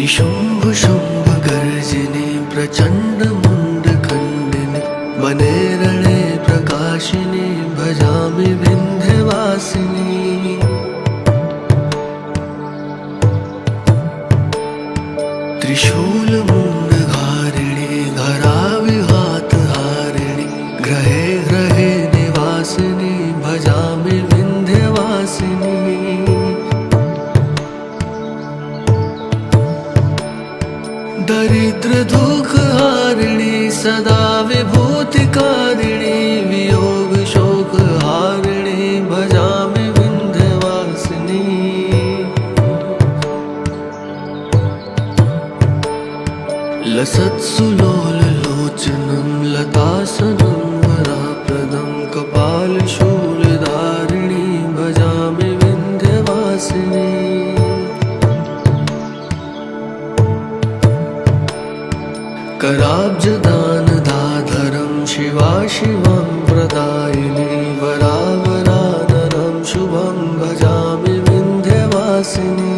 निशुम्भ शुम्भ गर्जिनी प्रचंड मुंड खंडिनी वने रणे प्रकाशिनी भजामि विंध्यवासिनी। त्रिशूल मुंड धारिणी धराविहात हारिणी ग्रहे ग्रहे निवासिनी भजामि विंध्यवासिनी। दरिद्र दुख हारिणी सदा विभूतिकारिणी वियोग शोक हारिणी भजामि विंध्यवासिनी। लसत्सुलोल लोचनं लतासनं वराप्रदं कपालशूलधारिणी भजामि विंध्यवासिनी। कराब्जदानदाधरं शिवा शिवं प्रदायिनी वरावराननं शुभं भजामि विंध्यवासिनी।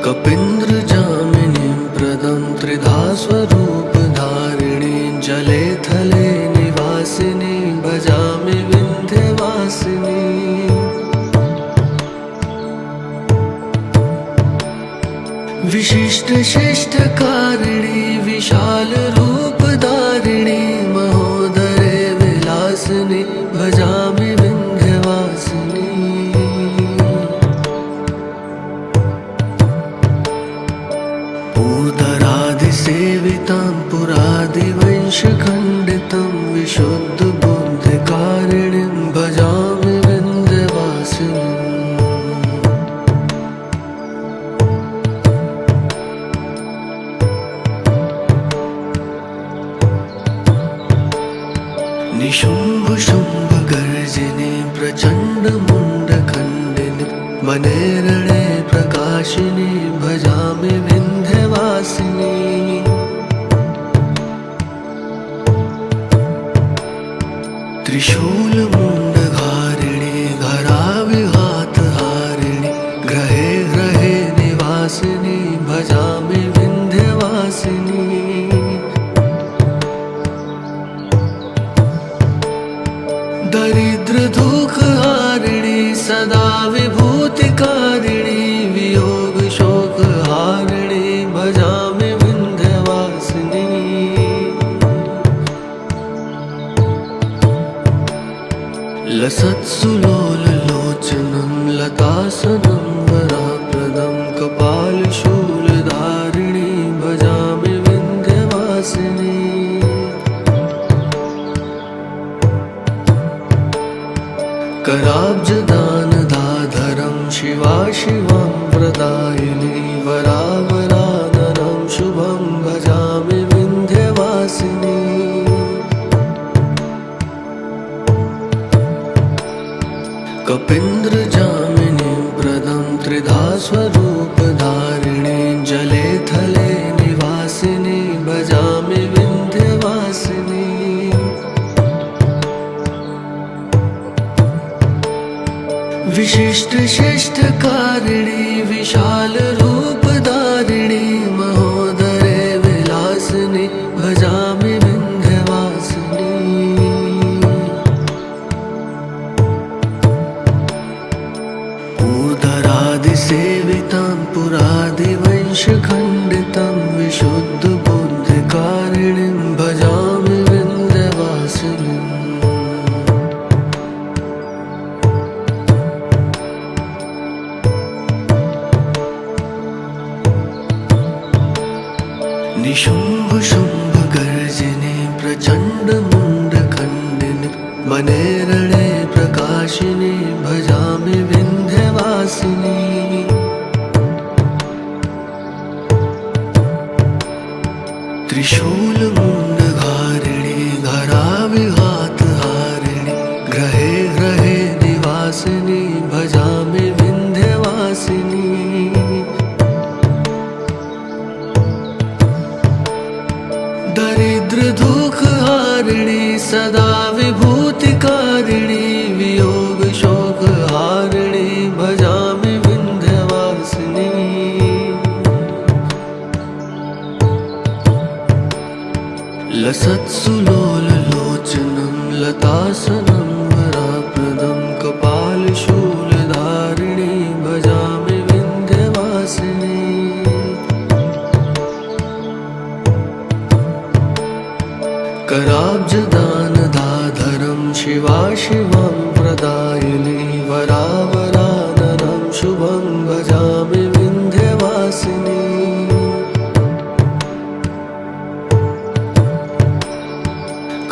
कपीन्द्रजामिनीं प्रदं त्रिधा स्वरूपधारिणी जले थले निवासिनी भजामि विंध्यवासिनी। विशिष्ट शिष्ट कारिणी विशाल रूपधारिणी महोदरे विलासिनी भजामि विंध्यवासिनी। पूर्धरादिसेवितां पुरादिवंशखण्डितं विशुद्ध बुद्धिकारिणीं भजामि विंध्यवासिनी। निशुम्भ शुम्भ गर्जिनी प्रचंड मुंड खंडिनी वने रणे प्रकाशिनी भजामि विंध्यवासिनी। त्रिशूल मुंड धारिणी धराविहात हारिणी ग्रहे ग्रहे निवासिनी भजामि विंध्यवासिनी। दरिद्र दुख हारिणी सदा विभूतिकारिणी वियोग शोक हारिणी भजामि विंध्यवासिनी। लसत्सुलोल लोचनं लतासनं वराप्रदं कपालशूलधारिणी भजामि विंध्यवासिनी। कराब्जदानदाधरं शिवा शिवं प्रदायिनी वरावराननं शुभं भजामि विंध्यवासिनी। कपीन्द्रजामिनीं प्रदं त्रिधा स्वरूपधारिणी जले थले निवासिनी भजामि विंध्यवासिनी। विशिष्ट शिष्ट कारिणी विशाल रूपधारिणी महोदरे विलासिनी भजामि विंध्यवासिनी। पूर्धरादिसेवितां पुरादिवंशखण्डितं विशुद्ध बुद्धिकारिणीं भजामि विंध्यवासिनी। निशुम्भ शुम्भ गर्जिनी प्रचंड मुंड खंडिनी वने रणे प्रकाशिनी भजामि विंध्यवासिनी। त्रिशूल मुंड धारिणी धराविहात हारिणी ग्रहे ग्रहे निवासिनी भजामि विंध्यवासिनी। दरिद्र दुख हारिणी सदा विभूतिकारिणी वियोग शोक लसत्सुलोललोचनं लतासनं वराप्रदं कपालशूलधारिणी भजामि विन्ध्यवासिनी। कराब्जदानदाधरं शिवाशिवं प्रदायिनी वरावराननं शुभं भजामि विन्ध्यवासिनी।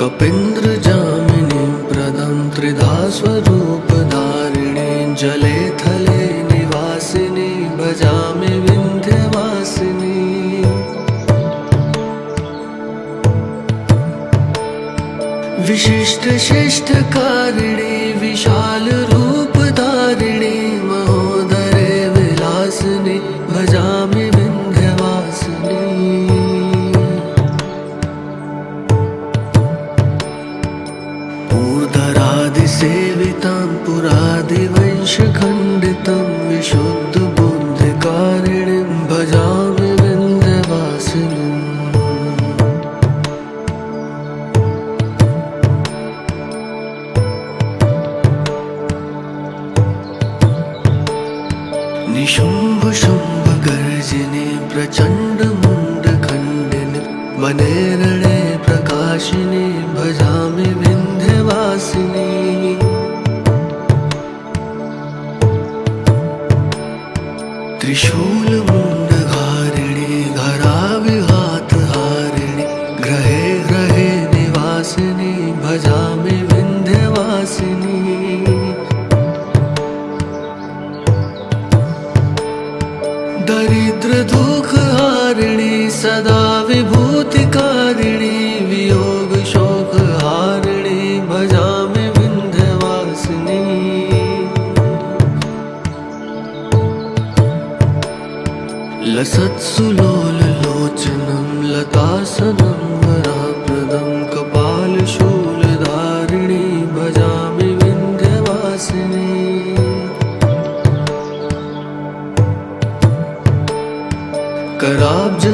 कपीन्द्रजामिनीं प्रदं त्रिधा स्वरूपधारिणी जले थले निवासिनी भजामि विन्ध्यवासिनी। विशिष्टशिष्टकारिणी विशालरूपधारिणी महोदरे विलासिनी भजामि विन्ध्यवासिनी। पूर्धरादिसेवितां पुरादिवंशखण्डितं विशुद्धबुद्धिकारिणीं भजामि विन्ध्यवासिनीम्। निशुम्भशुम्भगर्जिनी प्रचण्डमुण्डखण्डिनी वने रणे प्रकाशिनी भजामि विन्ध्यवासिनी। त्रिशूलमुण्डधारिणी धराविघातहारिणी ग्रहे ग्रहे निवासिनी भजामि विन्ध्यवासिनी। दरिद्रदुःखहारिणी सदा विभूतिकारिणी वियोगशोकहारिणी भजामि विन्ध्यवासिनी। लसत्सुलोललोचनं लतासनं वराप्रदं कपालशूलधारिणी भजामि विन्ध्यवासिनी।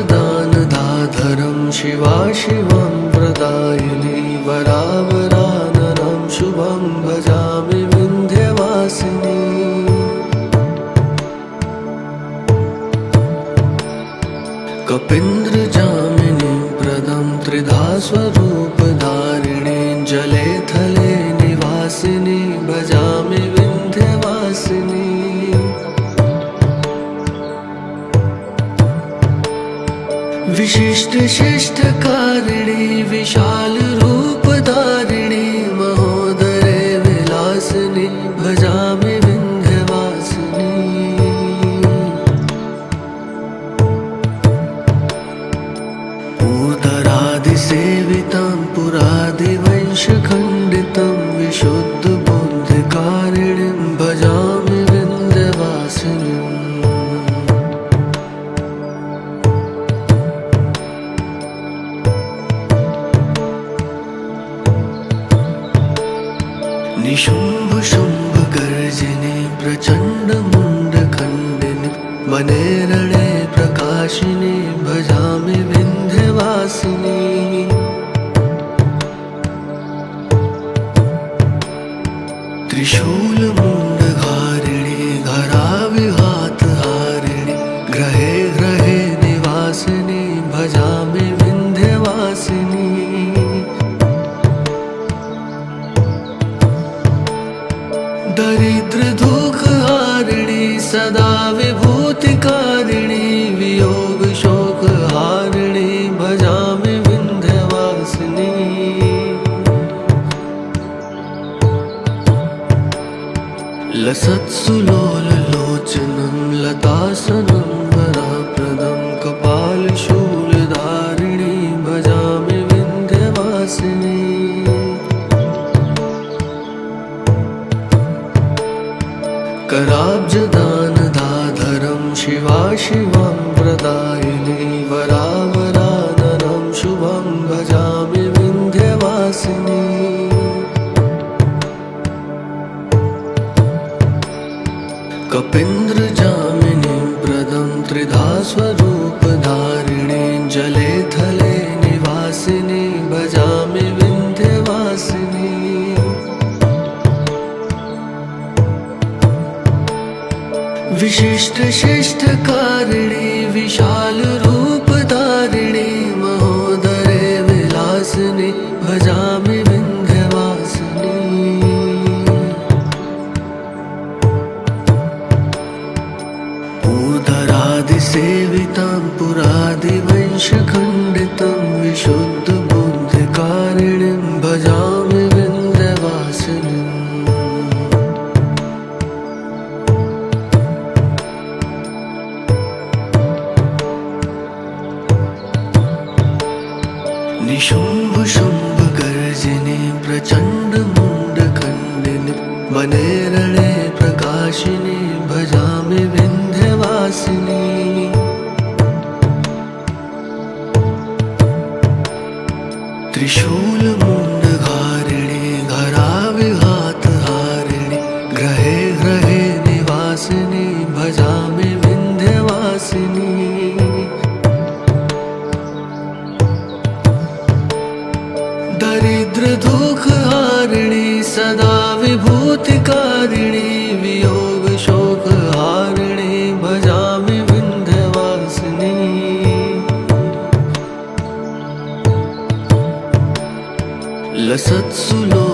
कराब्जदानदाधरं शिवाशिवं प्रदायिनी वरावराननं शुभं भजामि विन्ध्यवासिनी। कपीन्द्रजामिनीं प्रदं त्रिधा स्वरूपधारिणी जले थले निवासिनी भजामि विन्ध्यवासिनी। विशिष्टशिष्टकारिणी विशालरूपधारिणी महोदरे विलासिनी भजामि विन्ध्यवासिनी। पूर्धरादिसेवितां पुरादिवंशखण्डितं विशुद्धबुद्धिकारिणीं भजामि विन्ध्यवासिनीम्। निशुम्भशुम्भगर्जिनी प्रचण्डमुण्डखण्डिनी वने रणे प्रकाशिनी भजामि विन्ध्यवासिनी। त्रिशूलमुण्डधारिणी धराविघातहारिणी ग्रहे ग्रहे निवासिनी भजामि विन्ध्यवासिनी। दरिद्रदुःखहारिणी सदा विभूतिकारिणी वियोगशोकहारिणी भजामि विन्ध्यवासिनी। लसत्सुलोललोचनं लतासनं वराप्रदं कपालशूलधारिणी भजामि विन्ध्यवासिनी। कराब्जदानदाधरं शिवाशिवं प्रदायिनी वरावराननं शुभं भजामि विन्ध्यवासिनी। कपीन्द्रजामिनीं प्रदं भजामि विन्ध्यवासिनी। विशिष्ट शिष्ट कारिणी विशाल रूप धारिणी महोदरे विलासिनी भजामि विन्ध्यवासिनी। पूर्धरादिसेवितां पुरादिवंशखण्डितं विशुद्धबुद्धिकारिणीं भजामि विन्ध्यवासिनीम्। निशुम्भ शुम्भ गर्जिनी प्रचण्ड मुण्डखण्डिनी वने रणे प्रकाशिनी भजामि विन्ध्यवासिनी। त्रिशूलमुण्डधारिणी घराविघातहारिणी ग्रहे ग्रहे निवासिनी भजामि विन्ध्यवासिनी। दरिद्र दुःखहारिणी सदा विभूतिकारिणी वियोग शोकहारिणी भजामि विन्ध्यवासिनी।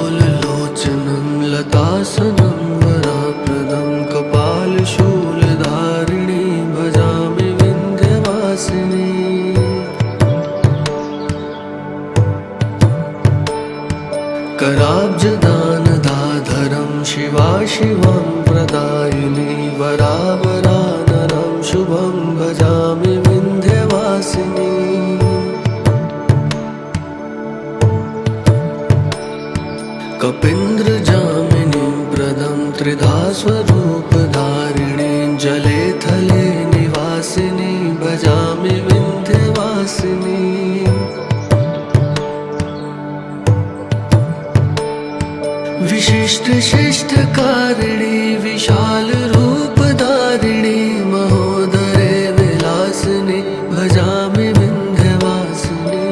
लसत्सुलोललोचनं लतासनं वराप्रदं कपालशूलधारिणी भजामि विन्ध्यवासिनी। कराब्जदानदाधरं शिवाशिवं प्रदायिनी वरावराननं शुभं भजामि विन्ध्यवासिनी। कपीन्द्रजामिनीं प्रदं त्रिधा स्वरूपधारिणी जले थले निवासिनी भजामि विन्ध्यवासिनी। विशिष्ट शिष्ट कारिणी विशाल रूप धारिणी महोदरे विलासिनी भजामि विन्ध्यवासिनी।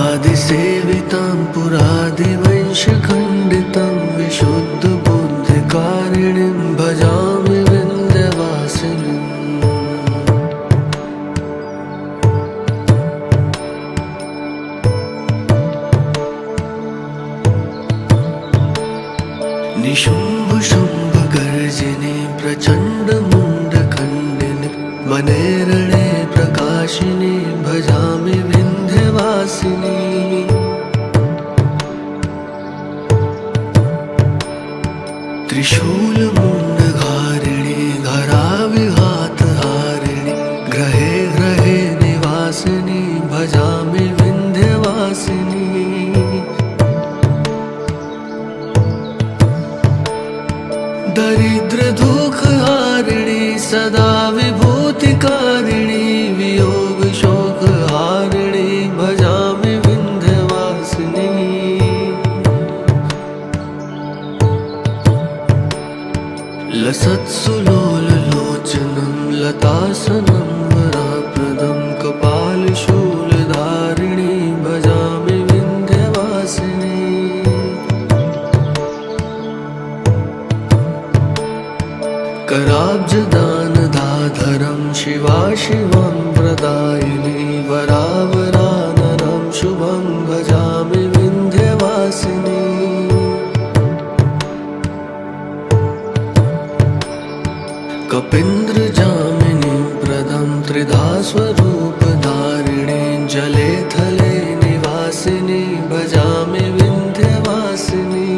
पूर्धरादिसेवितां पुरादिवंशखण्डितं विशुद्धबुद्धिकारिणीं भजामि विन्ध्यवासिनीम्। निशुम्भ शुम्भ गर्जिनी प्रचण्ड मुण्डखण्डिनी वने रणे प्रकाशिनी भजामि विन्ध्यवासिनी। त्रिशूलमुण्डधारिणी घराविघातहारिणी ग्रहे ग्रहे निवासिनी भजामि विन्ध्यवासिनी। दरिद्र दुःखहारिणी सदा विभूतिकारिणी वियोग शोकहारिणी भजामि विन्ध्यवासिनी। लसत्सुलोललोचनं लतासनं वराप्रदं कपालशूलधारिणी भजामि विन्ध्यवासिनी। कराब्जदानदाधरं शिवाशिवं प्रदायिनी वरावराननं शुभं भजामि विन्ध्यवासिनी। कपीन्द्रजामिनीं प्रदं त्रिधा स्वरूपधारिणी जले थले निवासिनी भजामि विन्ध्यवासिनी।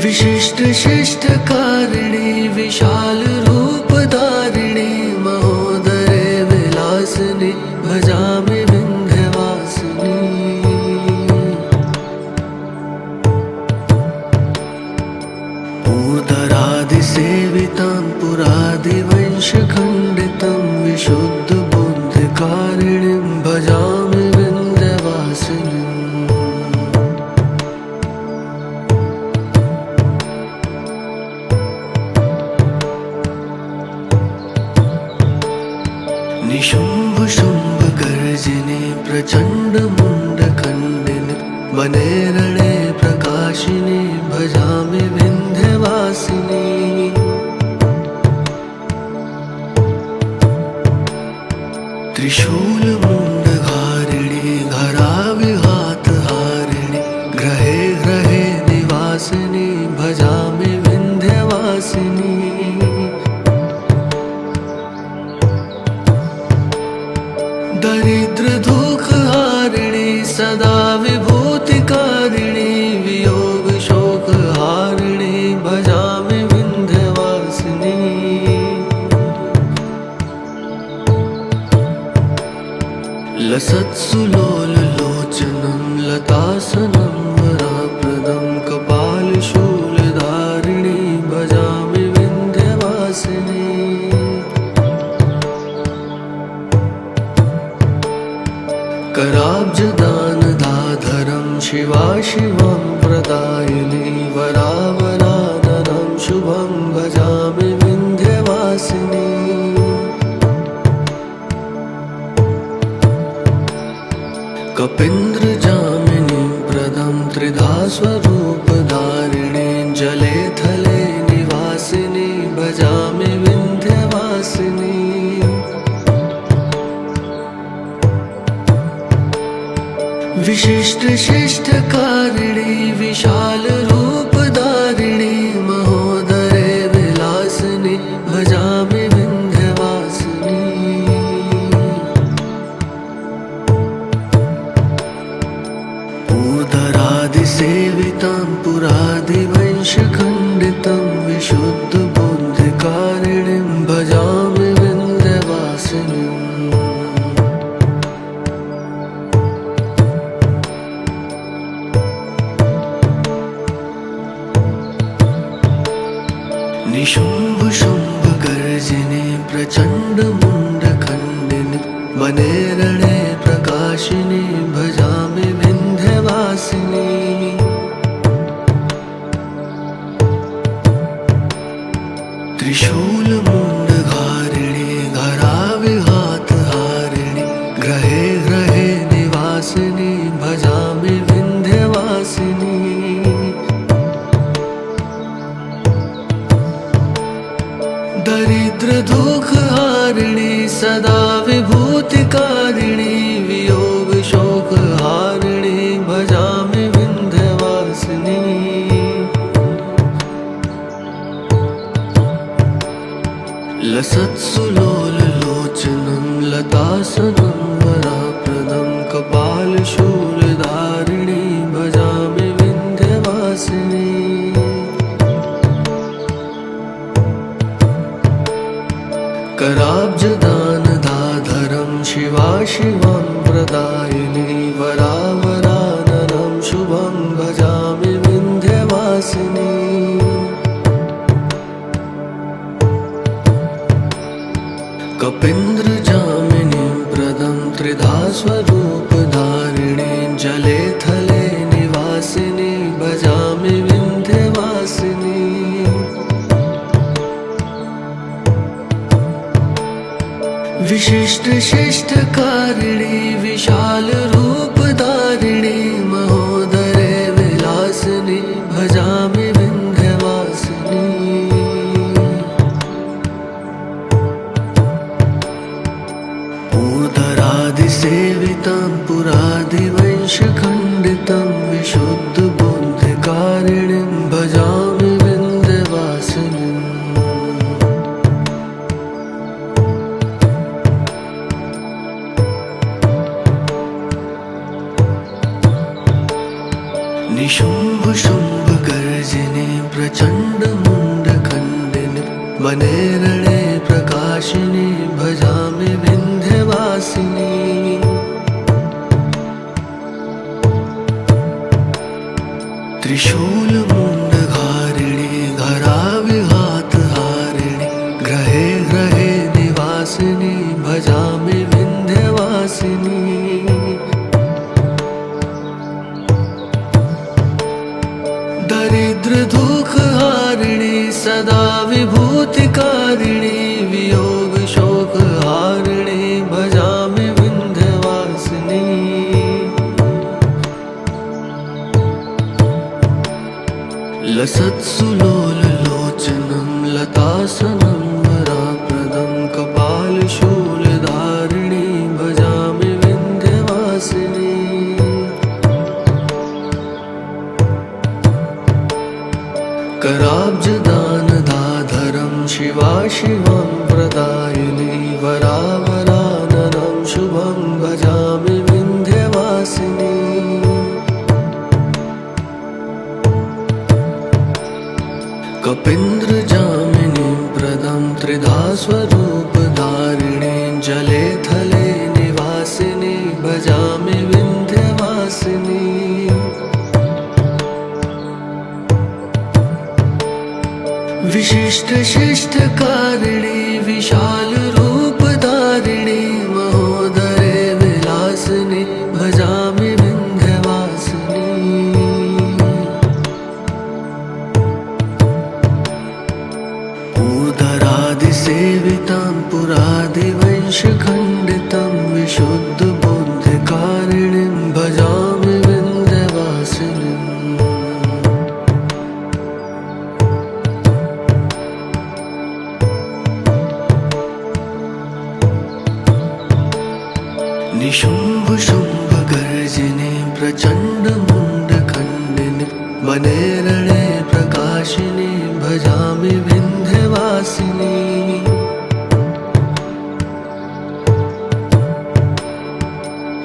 विशिष्ट शिष्ट कारिणी विशाल रूप धारिणी महोदरे विलासिनी भजामि विन्ध्यवासिनी। पूर्धरादिसेवितां पुरादिवंशखण्डितं विशुद्धबुद्धिकारिणीं भजामि विन्ध्यवासिनीम्। निशुम्भ शुम्भ गर्जिनी प्रचंड मुंड खंडिनी वने रणे प्रकाशिनी भजामि विंध्यवासिनी। त्रिशूल मुंड धारिणी घराविहात हारिणी ग्रहे ग्रहे निवासिनी भजामि विंध्यवासिनी। दरिद्र दुख हारिणी सदा विभूतिकारिणी वियोग शोक हारिणी भजामि विंध्यवासिनी। लसत्सुलोल लोचनं लतासनं वराप्रदं कपालशूलधारिणी भजामि विंध्यवासिनी। कराब्जदानदाधरं शिवा शिवं प्रदायिनी वरावराननं शुभं भजामि विंध्यवासिनी। कपीन्द्रजामिनीं प्रदं त्रिधा स्वरूपधारिणी जले थले निवासिनी भजामि विंध्यवासिनी। विशिष्ट शिष्टकारिणी विशाल रूपधारिणी महोदरे विलासिनी भजामि विंध्यवासिनी। पूर्धरादिसेवितां पुरादिवंशखण्डितं विशुद्धबुद्धिकारिणीं भजामि विंध्यवासिनीम्। निशुम्भ शुम्भ गर्जिनी प्रचंड मुंड खंडिनी वने रणे प्रकाशिनी भजामि विंध्यवासिनी। त्रिशूल मुंड धारिणी घराविहात हारिणी ग्रहे ग्रहे निवासिनी भजामि विंध्यवासिनी। दरिद्र दुख हारिणी सदा विभूतिकारिणी वियोग शोक हारिणी भजामि विंध्यवासिनी। लसत्सुलोल लोचनं लतासनं वराप्रदं कपालशूलधारिणी भजामि विंध्यवासिनी। कराब्जदानदाधरं शिवा शिवं प्रदायिनी वरावराननं शुभं भजामि विंध्यवासिनी। कपीन्द्रजामिनीं प्रदं त्रिधा स्वरूपधारिणी जले थले निवासिनी भजामि विंध्यवासिनी। विशिष्ट शिष्टकारिणी विशाल रूपधारिणी महोदरे विलासिनी भजामि विंध्यवासिनी। पूर्धरादिसेवितां पुरादिवंशखण्डितं विशुद्धबुद्धिकारिणीं भजामि विंध्यवासिनीम्। निशुम्भ शुम्भ गर्जिनी प्रचंड मुंड खंडिनी वने रणे प्रकाशिनी भजामि विंध्यवासिनी। त्रिशूल मुंड धारिणी घराविहात हारिणी ग्रहे ग्रहे निवासिनी भजामि विंध्यवासिनी। दरिद्र दुख हारिणी सदा विभूतिकारिणी वियोग शोक हारिणी लसत्सुलोललोचनं लतासनं वराप्रदं कपालशूलधारिणी भजामि विन्ध्यवासिनी। कराब्जदानदाधरं शिवा शिवं प्रदायिनी वरावराननं शुभं भजामि विन्ध्यवासिनी। कपीन्द्रजामिनीं प्रदं त्रिधा स्वरूपधारिणीं जले थले निवासिनी भजामि विन्ध्यवासिनी। विशिष्टशिष्टकारिणी विशालरूपधारिणी महोदरे विलासिनी भजामि विन्ध्यवासिनी। पूर्धरादिसेवितां पुरादिवंशखण्डितं विशुद्धबुद्धिकारिणीं भजामि विन्ध्यवासिनीम्। निशुम्भशुम्भगर्जिनी प्रचण्डमुण्डखण्डिनी वने रणे प्रकाशिनी भजामि विन्ध्यवासिनी।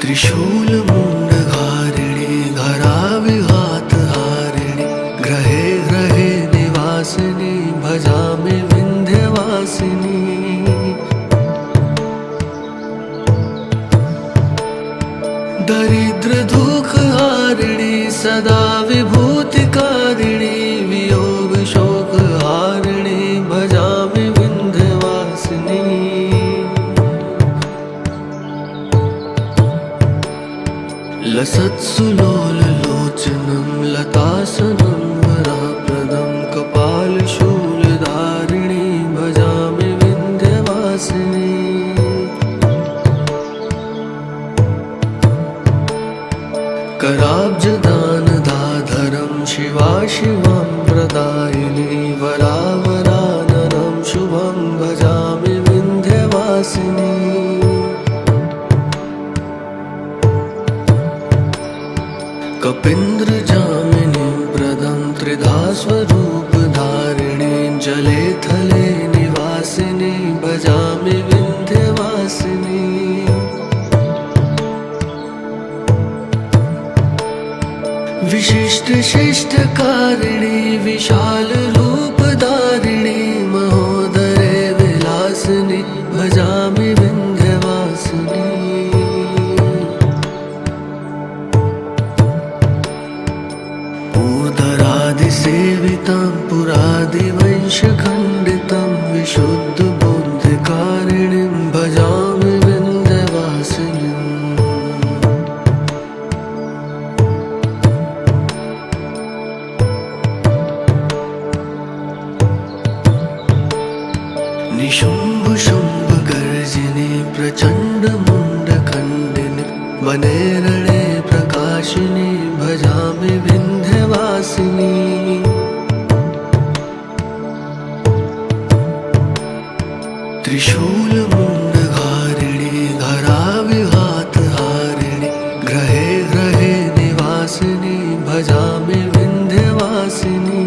त्रिशूलमुण्डधारिणी धराविघातहारिणी ग्रहे ग्रहे निवासिनी भजामि विन्ध्यवासिनी। दरिद्रदुःखहारिणी सदा विभूतिकारिणी वियोगशोकहारिणी भजामि विन्ध्यवासिनी। लसत्सुलोललोचनं लतासनं वराप्रदं कपालशूलधारिणी भजामि विन्ध्यवासिनी। कराब्जदानदाधरं शिवा शिवं प्रदायिनी वरावराननं शुभं भजामि विन्ध्यवासिनी। कपीन्द्रजामिनीं प्रदं त्रिधा स्वरूपधारिणीं जले थले निवासिनी भजामि विन्ध्यवासिनी। विशिष्टशिष्टकारिणी विशालरूपधारिणी महोदरे विलासिनी भजामि विन्ध्यवासिनी। पूर्धरादिसेवितां पुरादिवंशखण्डितं विशुद्धबुद्धिकारिणीं भजामि विन्ध्यवासिनीम्। निशुम्भशुम्भगर्जिनी प्रचण्डमुण्डखण्डिनी वने रणे प्रकाशिनी भजामि विन्ध्यवासिनी। त्रिशूलमुण्डधारिणी धराविघातहारिणी ग्रहे ग्रहे निवासिनी भजामि विन्ध्यवासिनी।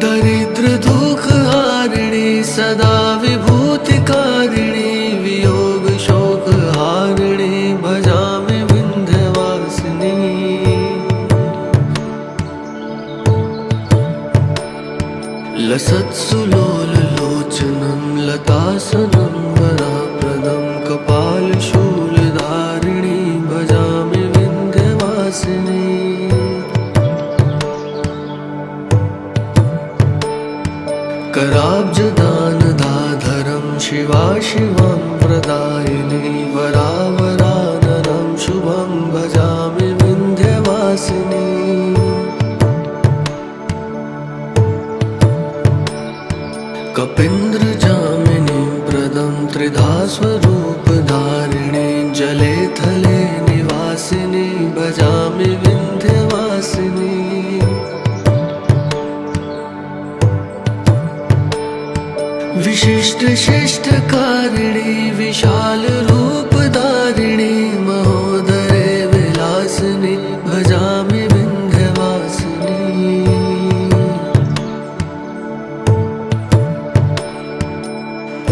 दरिद्रदुःखहारिणी सदा विभूतिकारिणी वियोगशोकहारिणी भजामि विन्ध्यवासिनी। लसत्सुलोललोचनं लतासनं वराप्रदं कपालशूलधारिणी भजामि विन्ध्यवासिनी। कराब्जदानदाधरं शिवा शिवं प्रदायिनी वरावराननं शुभं भजामि विन्ध्यवासिनी। कपीन्द्रजामिनीं प्रदं त्रिधा स्वरूपधारिणी जले थले निवासिनी विशिष्ट शिष्ट कारिणी विशाल रूप धारिणी महोदरे विलासिनी भजामि विन्ध्यवासिनी।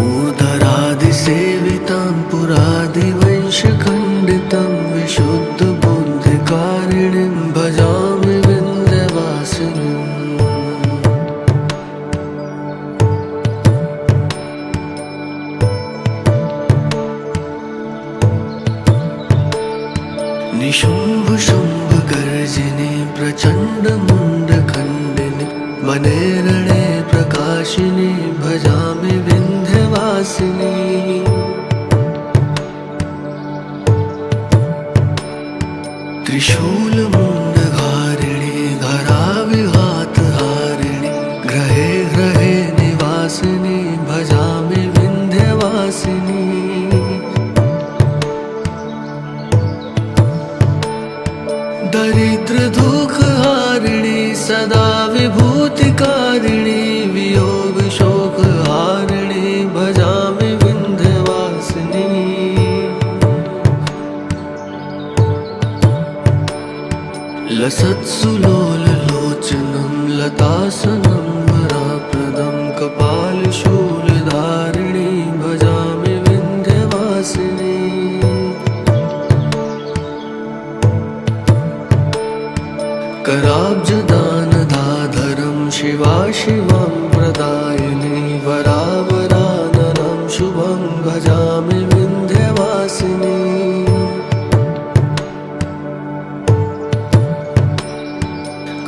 ऊर्ध्वरादिसेवितां पुरादिवंशखण्डितं विशुद्धबुद्धिकारिणीं भजामि विन्ध्यवासिनीम्। निशुम्भ शुम्भ गर्जिनी प्रचण्ड मुण्डखण्डिनी वने रणे प्रकाशिनी भजामि विन्ध्यवासिनी। त्रिशूलमुण्डधारिणी धराविघातहारिणी ग्रहे ग्रहे निवासिनी भजामि विन्ध्यवासिनी। दरिद्र दुःखहारिणी सदा विभूतिकारिणी वियोग शोकहारिणी भजामि विन्ध्यवासिनी। लसत्सुलोललोचनं लतासनं वराप्रदं कपालशूलधारिणी भजामि विन्ध्यवासिनी। कराब्जदानधाधरं शिवाशिवं प्रदायिनी वरावराननं शुभं भजामि विन्ध्यवासिनी।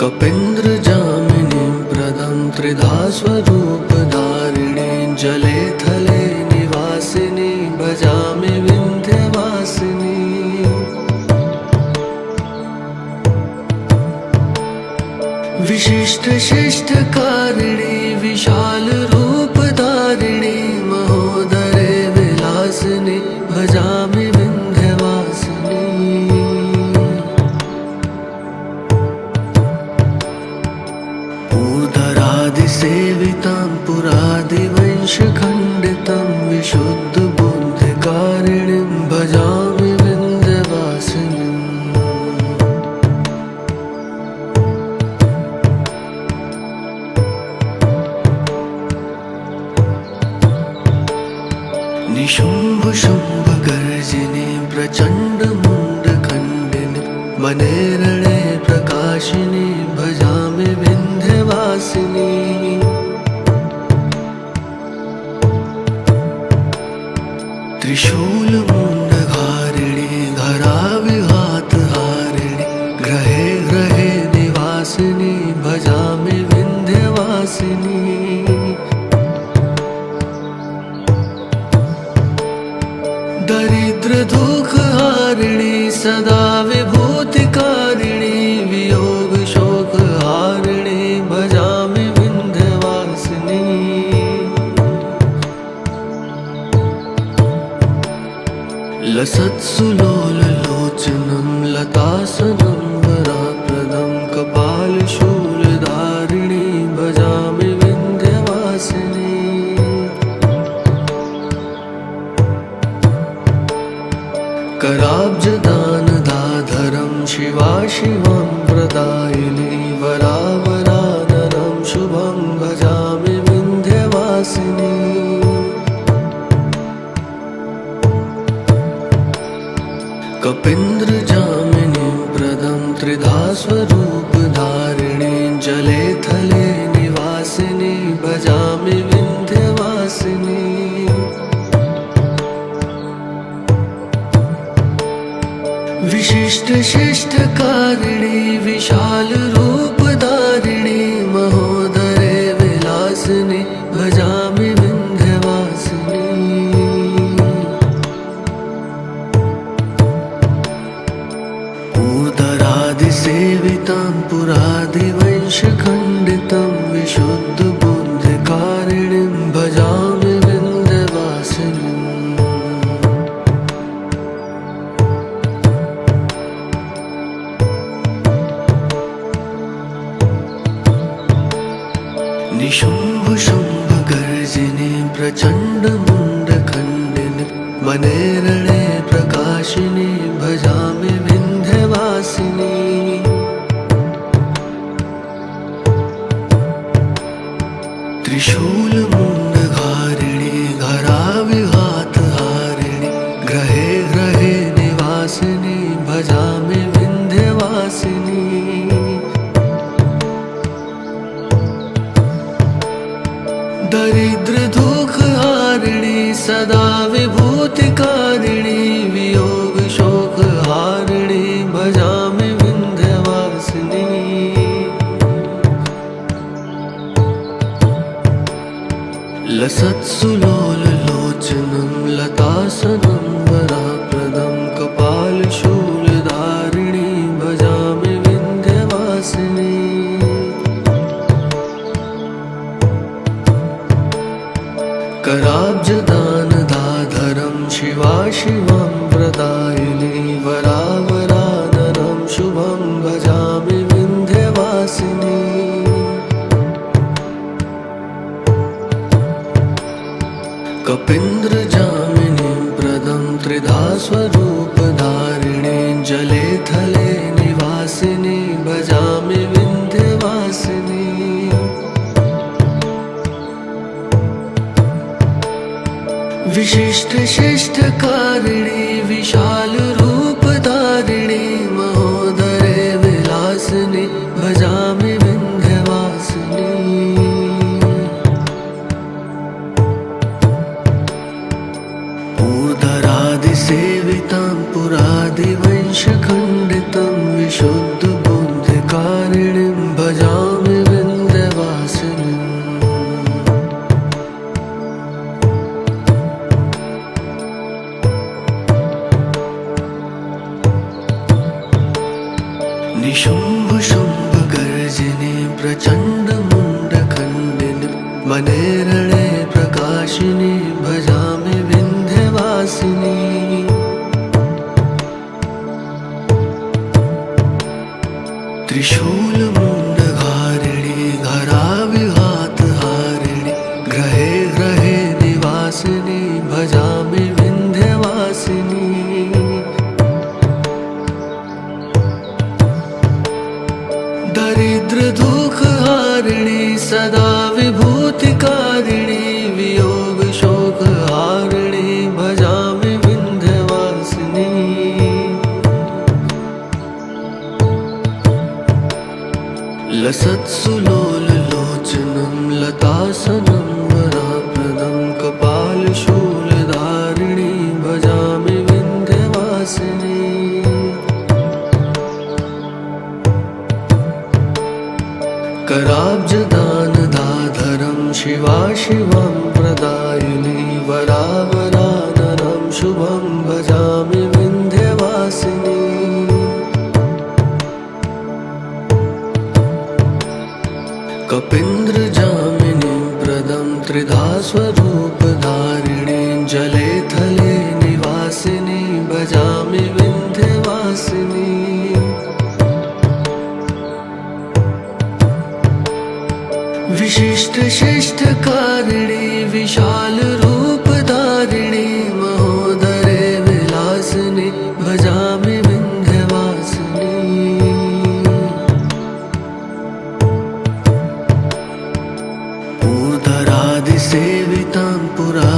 कपीन्द्रजामिनीं प्रदं त्रिधा स्वरूपधारिणी जले थले निवासिनी भजामि विन्ध्यवासिनी। विशिष्ट शिष्ट कारिणी विशाल रूप धारिणी महोदरे विलासिनी भजामि विन्ध्यवासिनी। ऊर्ध्वरादिसेवितां पुरादिवंशखण्डितं विशुद्धबुद्धिकारिणीं भजामि विन्ध्यवासिनीम्। निशुम्भ शुम्भ गर्जिनी प्रचण्ड मुण्डखण्डिनी वने रणे प्रकाशिनी भजामि विन्ध्यवासिनी। त्रिशूलमुण्डधारिणी धराविघातहारिणी ग्रहे ग्रहे निवासिनी भजामि विन्ध्यवासिनी। दरिद्र दुःखहारिणी सदा विभूतिकारिणी वियोग शोकहारिणी भजामि विन्ध्यवासिनी। लसत्सुलोललोचनं लतासनं वराप्रदं कपालशूलधारिणी भजामि विन्ध्यवासिनी। कराब्जदानधाधरं शिवाशिवं प्रदायिनी वरावराननं शुभं भजामि विन्ध्यवासिनी। कपीन्द्रजामिनीं प्रदं त्रिधा स्वरूपधारिणी जले थले निवासिनी भजामि विन्ध्यवासिनी। विशिष्ट शिष्ट कारिणी विशाल रूप धारिणी महोदरे विलासिनी भजामि विन्ध्यवासिनी। ऊर्ध्वरादिसेवितां पुरादिवंशखण्डितं विशुद्धबुद्धिकारिणीं भजामि विन्ध्यवासिनीम्। निशुम्भ शुम्भ गर्जिनी प्रचण्डमुण्डखण्डिनि मनेरणे प्रकाशिनि भजामि विन्ध्यवासिनि। त्रिशूलमुण्डधारिणि घराविघातहारिणि ग्रहे ग्रहे निवासिनि भजामि विन्ध्यवासिनि। दरिद्रदुःखहारिणि सदा विभूतिकारिणि वियोगशोकहारिणि भजामि विन्ध्यवासिनि। लसत्सुलोललोचनं लतासनं वराप्रदं कपालशूलधारिणि भजामि विन्ध्यवासिनि। कराब्जदानदाधरं शिवाशिवं प्रदायिनि वरावराननं शुभं भजामि विन्ध्यवासिनि। कपीन्द्रजामिनीं प्रदं त्रिधा स्वरूपधारिणीं जले थले निवासिनि भजामि विन्ध्यवासिनि। विशिष्टशिष्टकारिणि विशालरूपधारिणि महोदरे विलासिनि भजामि विन्ध्यवासिनि। ऊर्ध्वरादिसेवितां पुरादिवंशखण्डितं विशुद्धबुद्धिकारिणीं भजामि विन्ध्यवासिनि। निशुम्भशुम्भगर्जिनि प्रचण्डमुण्डखण्डिनि मनेरणे प्रकाशिनि भजामि विन्ध्यवासिनि। त्रिशूलमुण्डधारिणि घराविघातहारिणि ग्रहे ग्रहे निवासिनि भजामि विन्ध्यवासिनि। दरिद्रदुःखहारिणि सदा विभूतिकारिणि वियोगशोकहारिणि भजामि विन्ध्यवासिनि। लसत्सुलोललोचनं लतासनं वराप्रदं कपालशूलधारिणि भजामि विन्ध्यवासिनि। कराब्जदानदाधरं शिवाशिवं प्रदायिनि वरावराननं शुभं भजामि विन्ध्यवासिनि। कपीन्द्रजामिनीं प्रदं त्रिधा स्वरूपधारिणीं जले थले निवासिनि भजामि विन्ध्यवासिनि। विशिष्टशिष्टकारिणि विशालरूपधारिणि महोदरे विलासिनि भजामि विन्ध्यवासिनि। ऊर्ध्वरादिसेवितां पुरा